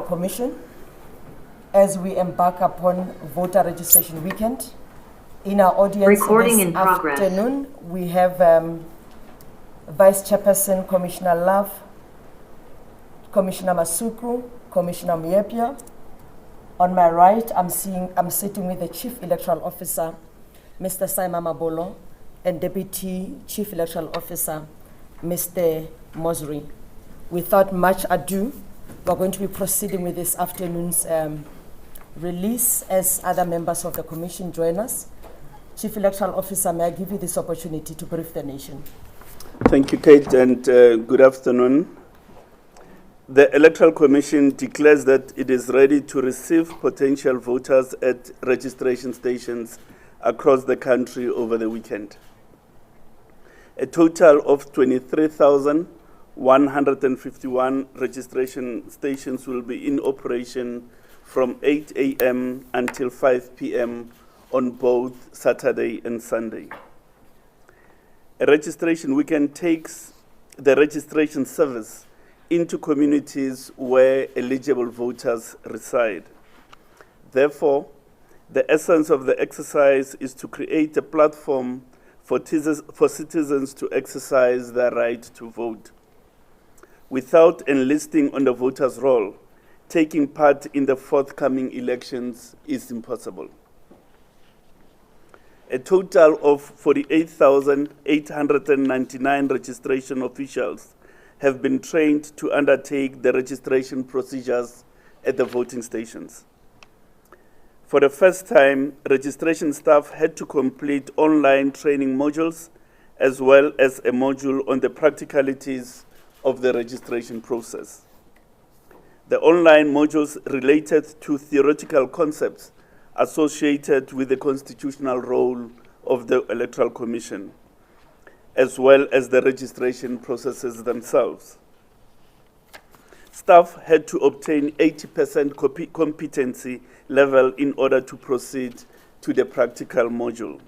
Commission as we embark upon voter registration weekend. In our audience Recording this in progress. afternoon, we have Vice Chairperson Commissioner Love, Commissioner Masuku, Commissioner Myepia. On my right, I'm sitting with the Chief Electoral Officer, Mr. Simon Mabolo, and Deputy Chief Electoral Officer, Mr. Mosri. Without much ado, we're going to be proceeding with this afternoon's release as other members of the Commission join us. Chief Electoral Officer, may I give you this opportunity to brief the nation? Thank you, Kate, and good afternoon. The Electoral Commission declares that it is ready to receive potential voters at registration stations across the country over the weekend. A total of 23,151 registration stations will be in operation from 8 a.m. until 5 p.m. on both Saturday and Sunday. A registration weekend takes the registration service into communities where eligible voters reside. Therefore, the essence of the exercise is to create a platform for citizens to exercise their right to vote. Without enlisting on the voter's role, taking part in the forthcoming elections is impossible. A total of 48,899 registration officials have been trained to undertake the registration procedures at the voting stations. For the first time, registration staff had to complete online training modules as well as a module on the practicalities of the registration process. The online modules related to theoretical concepts associated with the constitutional role of the Electoral Commission, as well as the registration processes themselves. Staff had to obtain 80% competency level in order to proceed to the practical module.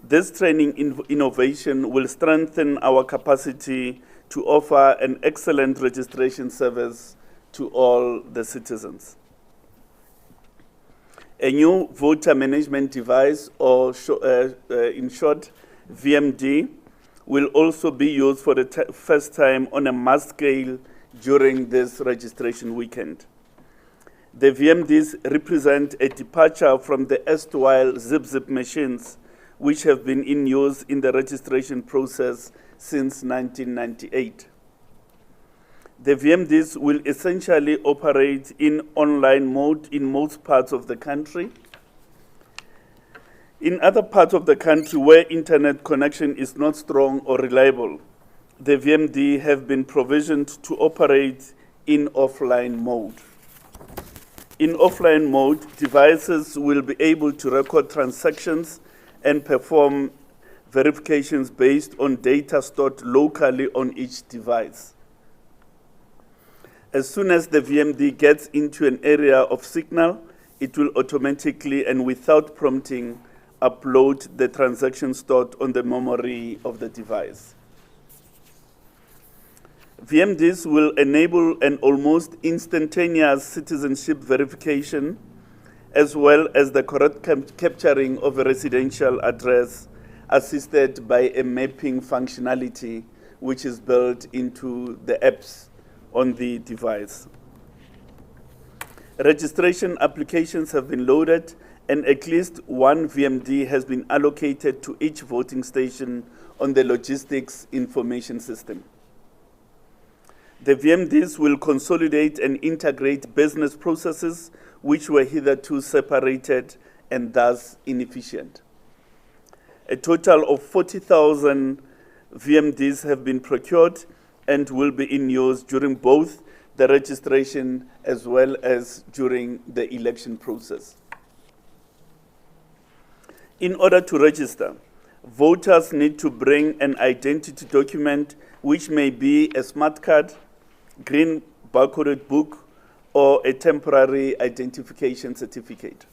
This training innovation will strengthen our capacity to offer an excellent registration service to all the citizens. A new voter management device, or in short, VMD, will also be used for the first time on a mass scale during this registration weekend. The VMDs represent a departure from the erstwhile zip machines, which have been in use in the registration process since 1998. The VMDs will essentially operate in online mode in most parts of the country. In other parts of the country where internet connection is not strong or reliable, the VMD have been provisioned to operate in offline mode. In offline mode, devices will be able to record transactions and perform verifications based on data stored locally on each device. As soon as the VMD gets into an area of signal, it will automatically and without prompting upload the transaction stored on the memory of the device. VMDs will enable an almost instantaneous citizenship verification, as well as the correct capturing of a residential address, assisted by a mapping functionality which is built into the apps on the device. Registration applications have been loaded, and at least one VMD has been allocated to each voting station on the logistics information system. The VMDs will consolidate and integrate business processes which were hitherto separated and thus inefficient. A total of 40,000 VMDs have been procured and will be in use during both the registration as well as during the election process. In order to register, voters need to bring an identity document, which may be a smart card, green barcoded book, or a temporary identification certificate.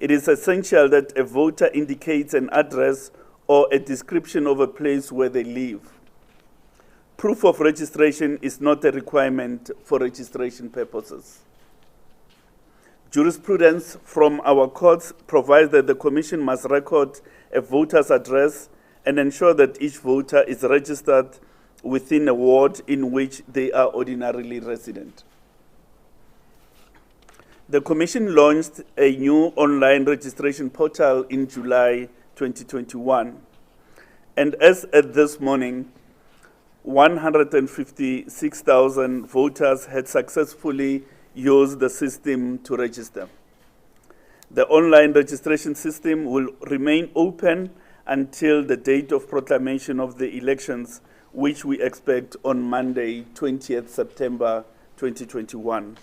It is essential that a voter indicates an address or a description of a place where they live. Proof of registration is not a requirement for registration purposes. Jurisprudence from our courts provides that the Commission must record a voter's address and ensure that each voter is registered within a ward in which they are ordinarily resident. The Commission launched a new online registration portal in July 2021. And as at this morning, 156,000 voters had successfully used the system to register. The online registration system will remain open until the date of proclamation of the elections, which we expect on Monday, 20th September 2021.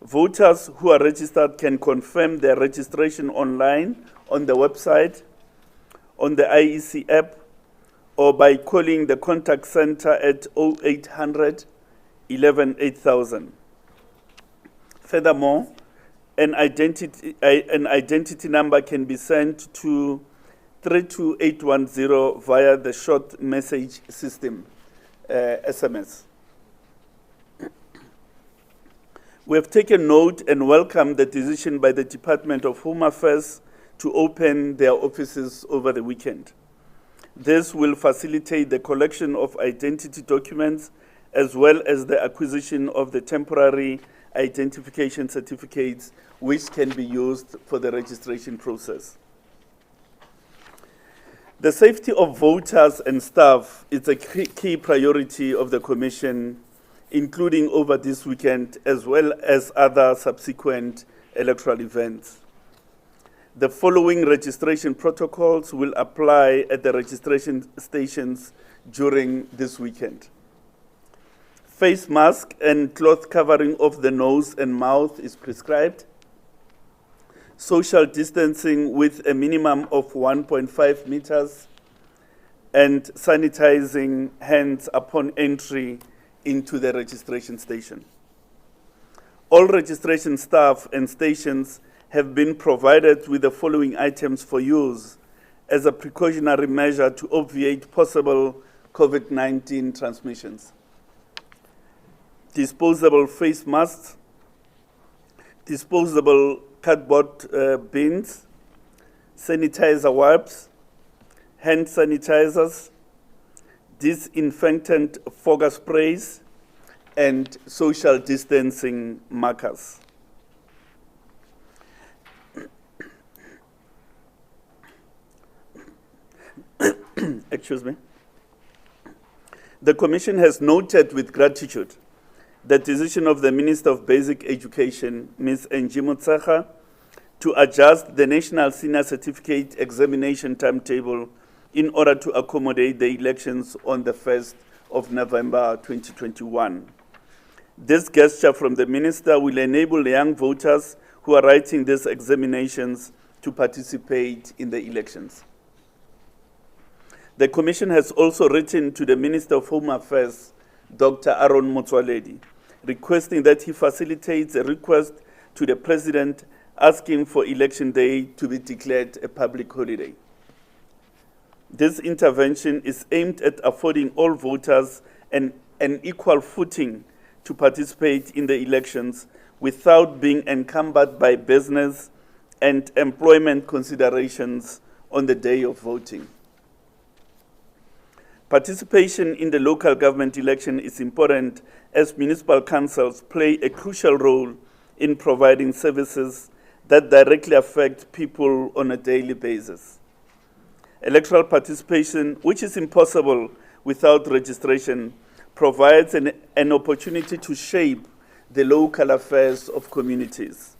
Voters who are registered can confirm their registration online on the website, on the IEC app, or by calling the contact center at 0800 11 8000. Furthermore, an identity number can be sent to 32810 via the short message system, SMS. We have taken note and welcome the decision by the Department of Home Affairs to open their offices over the weekend. This will facilitate the collection of identity documents as well as the acquisition of the temporary identification certificates which can be used for the registration process. The safety of voters and staff is a key priority of the Commission, including over this weekend as well as other subsequent electoral events. The following registration protocols will apply at the registration stations during this weekend. Face mask and cloth covering of the nose and mouth is prescribed. Social distancing with a minimum of 1.5 meters and sanitizing hands upon entry into the registration station. All registration staff and stations have been provided with the following items for use as a precautionary measure to obviate possible COVID-19 transmissions. Disposable face masks, disposable cardboard bins, sanitizer wipes, hand sanitizers, disinfectant fogger sprays, and social distancing markers. Excuse me. The Commission has noted with gratitude the decision of the Minister of Basic Education, Ms. Angie Motshekga, to adjust the National Senior Certificate Examination timetable in order to accommodate the elections on the 1st of November 2021. This gesture from the Minister will enable young voters who are writing these examinations to participate in the elections. The Commission has also written to the Minister of Home Affairs, Dr. Aaron Motsoaledi, requesting that he facilitates a request to the President asking for Election Day to be declared a public holiday. This intervention is aimed at affording all voters an equal footing to participate in the elections without being encumbered by business and employment considerations on the day of voting. Participation in the local government election is important as municipal councils play a crucial role in providing services that directly affect people on a daily basis. Electoral participation, which is impossible without registration, provides an opportunity to shape the local affairs of communities.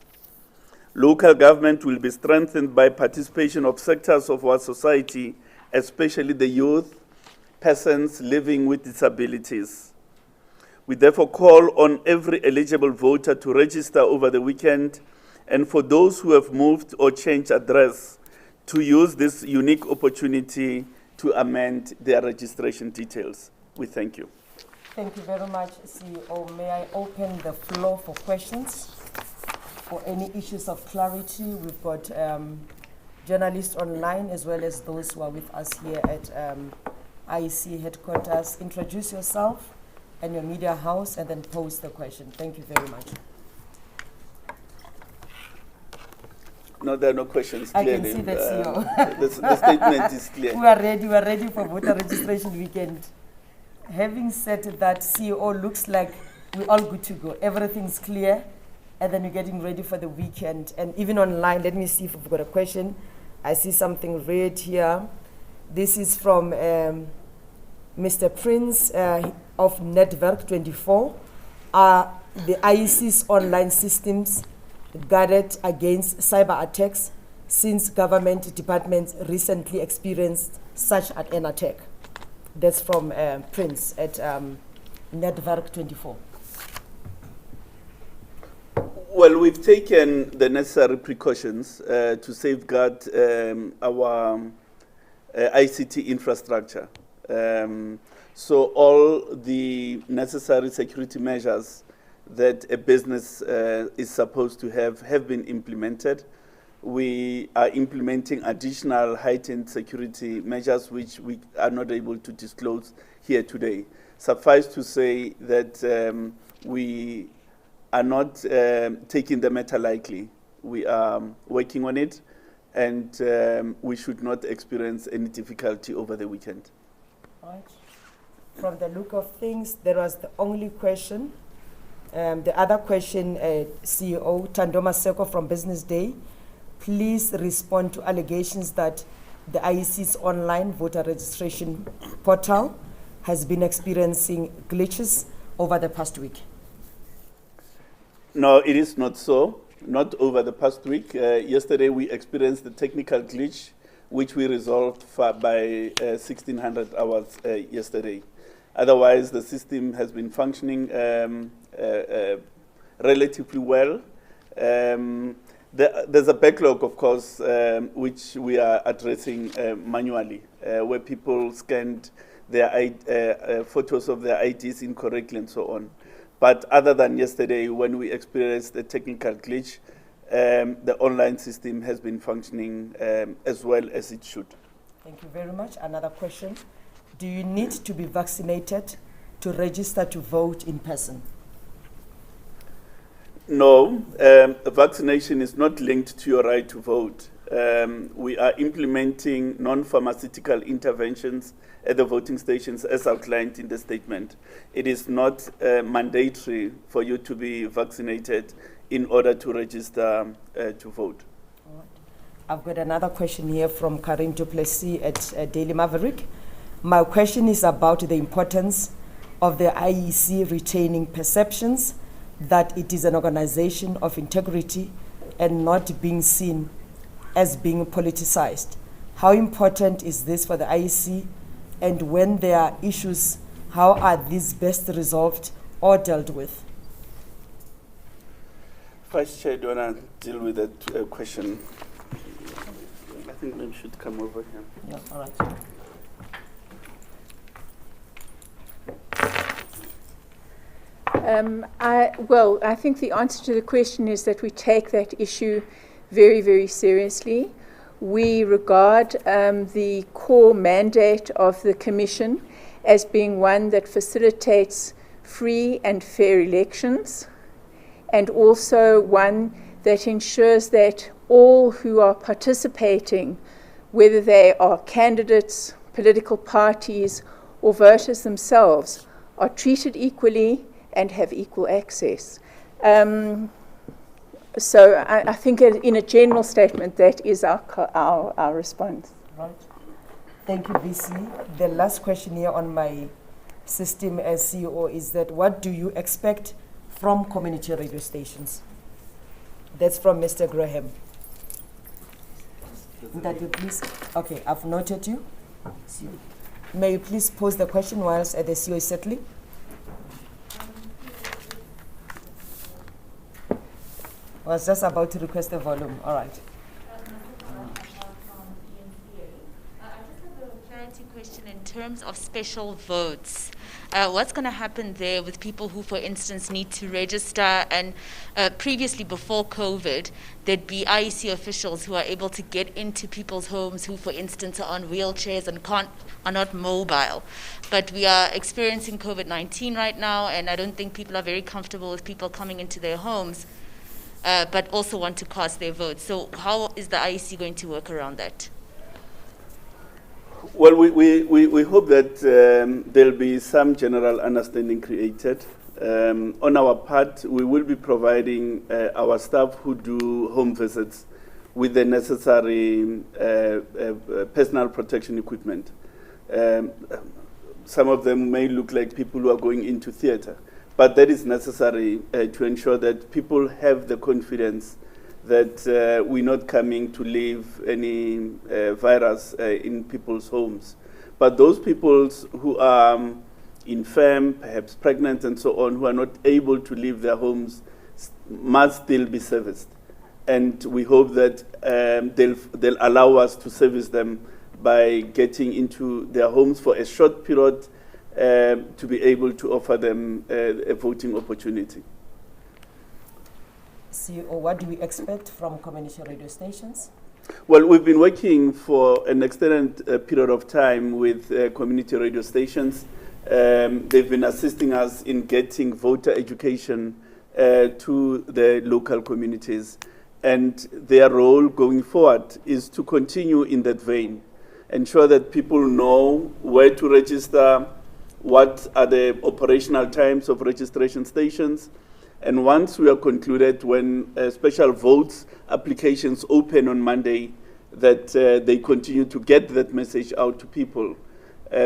Local government will be strengthened by participation of sectors of our society, especially the youth, persons living with disabilities. We therefore call on every eligible voter to register over the weekend, and for those who have moved or changed address, to use this unique opportunity to amend their registration details. We thank you. Thank you very much, CEO. May I open the floor for questions or any issues of clarity? We've got journalists online as well as those who are with us here at IEC headquarters. Introduce yourself and your media house and then pose the question. Thank you very much. No, there are no questions, I clearly. can see that, CEO. The statement is clear. We are ready for voter registration weekend. Having said that, CEO, looks like we're all good to go. Everything's clear, and then we're getting ready for the weekend. And even online, let me see if we've got a question. I see something red here. This is from Mr. Prince of Network 24. Are the IEC's online systems guarded against cyber attacks since government departments recently experienced such an attack? That's from Prince at Network 24. Well, we've taken the necessary precautions to safeguard our ICT infrastructure. So all the necessary security measures that a business is supposed to have been implemented. We are implementing additional heightened security measures which we are not able to disclose here today. Suffice to say that we are not taking the matter lightly. We are working on it, and we should not experience any difficulty over the weekend. Right. From the look of things, that was the only question. The other question, CEO Tandoma Seko from Business Day, please respond to allegations that the IEC's online voter registration portal has been experiencing glitches over the past week. No, it is not so. Not over the past week. Yesterday we experienced the technical glitch, which we resolved by 1600 hours yesterday. Otherwise, the system has been functioning relatively well. There's a backlog, of course, which we are addressing manually, where people scanned their photos of their IDs incorrectly and so on. But other than yesterday, when we experienced a technical glitch, the online system has been functioning as well as it should. Thank you very much. Another question. Do you need to be vaccinated to register to vote in person? No, vaccination is not linked to your right to vote. We are implementing non-pharmaceutical interventions at the voting stations as outlined in the statement. It is not mandatory for you to be vaccinated in order to register to vote. All right. I've got another question here from Karin Duplessis at Daily Maverick. My question is about the importance of the IEC retaining perceptions that it is an organization of integrity and not being seen as being politicized. How important is this for the IEC, and when there are issues, how are these best resolved or dealt with? Vice Chair, do you want to deal with that question? I think maybe we should come over here. Yeah, all right. I think the answer to the question is that we take that issue very, very seriously. We regard the core mandate of the Commission as being one that facilitates free and fair elections, and also one that ensures that all who are participating, whether they are candidates, political parties, or voters themselves, are treated equally and have equal access. So I think in a general statement, that is our response. Right. Thank you, VC. The last question here on my system as CEO is that what do you expect from community radio stations? That's from Mr. Graham. That you please? Okay, I've noted you. May you please pose the question whilst the CEO is settling? I was just about to request the volume. All right. I just have a clarity question in terms of special votes. What's going to happen there with people who, for instance, need to register? And previously, before COVID, there'd be IEC officials who are able to get into people's homes who, for instance, are on wheelchairs and are not mobile. But we are experiencing COVID-19 right now, and I don't think people are very comfortable with people coming into their homes, but also want to cast their votes. So how is the IEC going to work around that? Well, we hope that there'll be some general understanding created. On our part, we will be providing our staff who do home visits with the necessary personal protection equipment. Some of them may look like people who are going into theater, but that is necessary to ensure that people have the confidence that we're not coming to leave any virus in people's homes. But those people who are infirm, perhaps pregnant and so on, who are not able to leave their homes must still be serviced. And we hope that they'll allow us to service them by getting into their homes for a short period to be able to offer them a voting opportunity. CEO, what do we expect from community radio stations? Well, we've been working for an extended period of time with community radio stations. They've been assisting us in getting voter education to the local communities. And their role going forward is to continue in that vein, ensure that people know where to register, what are the operational times of registration stations. And once we are concluded, when special votes applications open on Monday, that they continue to get that message out to people,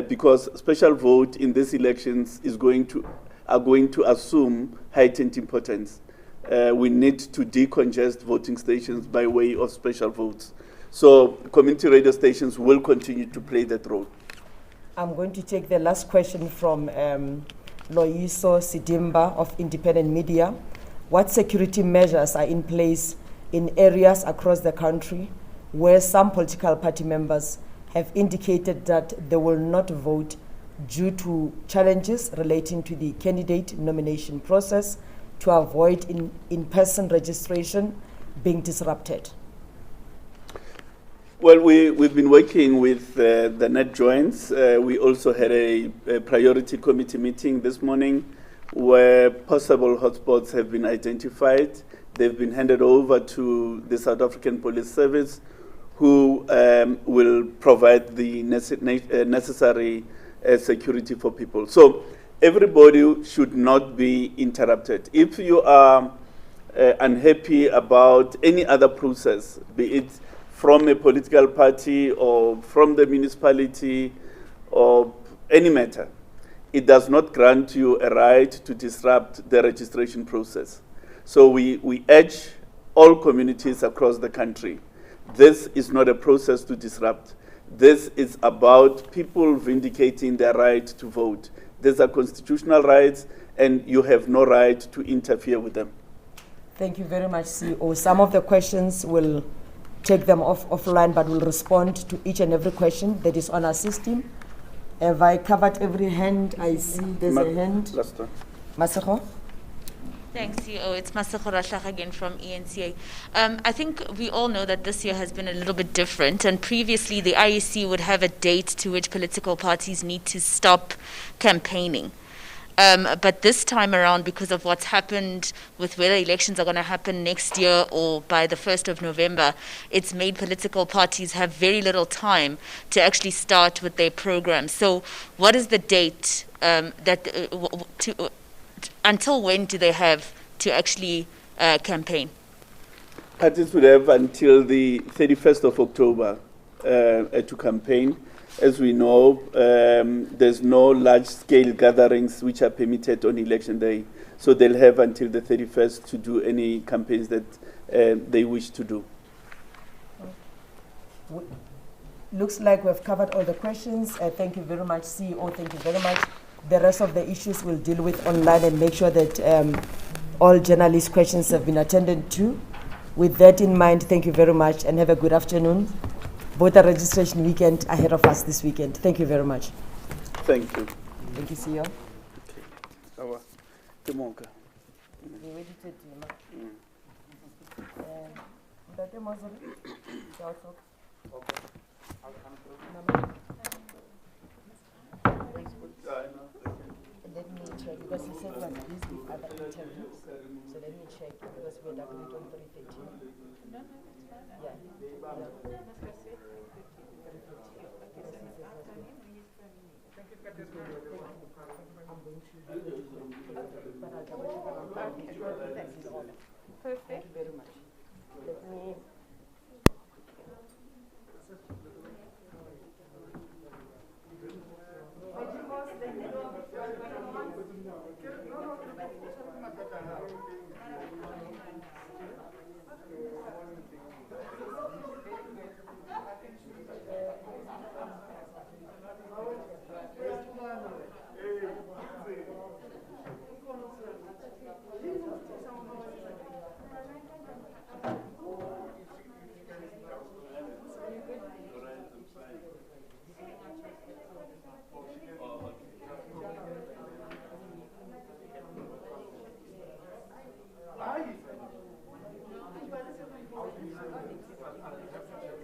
because special vote in these elections are going to assume heightened importance. We need to decongest voting stations by way of special votes. So community radio stations will continue to play that role. I'm going to take the last question from Loyiso Sidimba of Independent Media. What security measures are in place in areas across the country where some political party members have indicated that they will not vote due to challenges relating to the candidate nomination process to avoid in-person registration being disrupted? Well, we've been working with the net joints. We also had a priority committee meeting this morning where possible hotspots have been identified. They've been handed over to the South African Police Service, who will provide the necessary security for people. So everybody should not be interrupted. If you are unhappy about any other process, be it from a political party or from the municipality or any matter, it does not grant you a right to disrupt the registration process. So we urge all communities across the country, this is not a process to disrupt. This is about people vindicating their right to vote. These are constitutional rights, and you have no right to interfere with them. Thank you very much, CEO. Some of the questions will take them offline, but we'll respond to each and every question that is on our system. Have I covered every hand? I see there's a hand. Last one. Masego? Thanks, CEO. It's Masego Rahlach again from ENCA. I think we all know that this year has been a little bit different, and previously the IEC would have a date to which political parties need to stop campaigning. But this time around, because of what's happened with whether elections are going to happen next year or by the 1st of November, it's made political parties have very little time to actually start with their programs. So what is the date until when do they have to actually campaign? Parties would have until the 31st of October to campaign. As we know, there's no large-scale gatherings which are permitted on election day. So they'll have until the 31st to do any campaigns that they wish to do. Looks like we've covered all the questions. Thank you very much, CEO. Thank you very much. The rest of the issues we'll deal with online and make sure that all journalist questions have been attended to. With that in mind, thank you very much and have a good afternoon. Voter registration weekend ahead of us this weekend. Thank you very much. Thank you. Thank you, CEO. Temoka. Ngiwedithe Dima. Ntate Mozele, ke a o hloka. Mama. Let me check, because he said he was busy with other interviews. So let me check, because we're done with 3:30. No, it's fine. Yeah. I'm going to but I'll double check on that. This is all. Perfect. Thank you very much. Let me.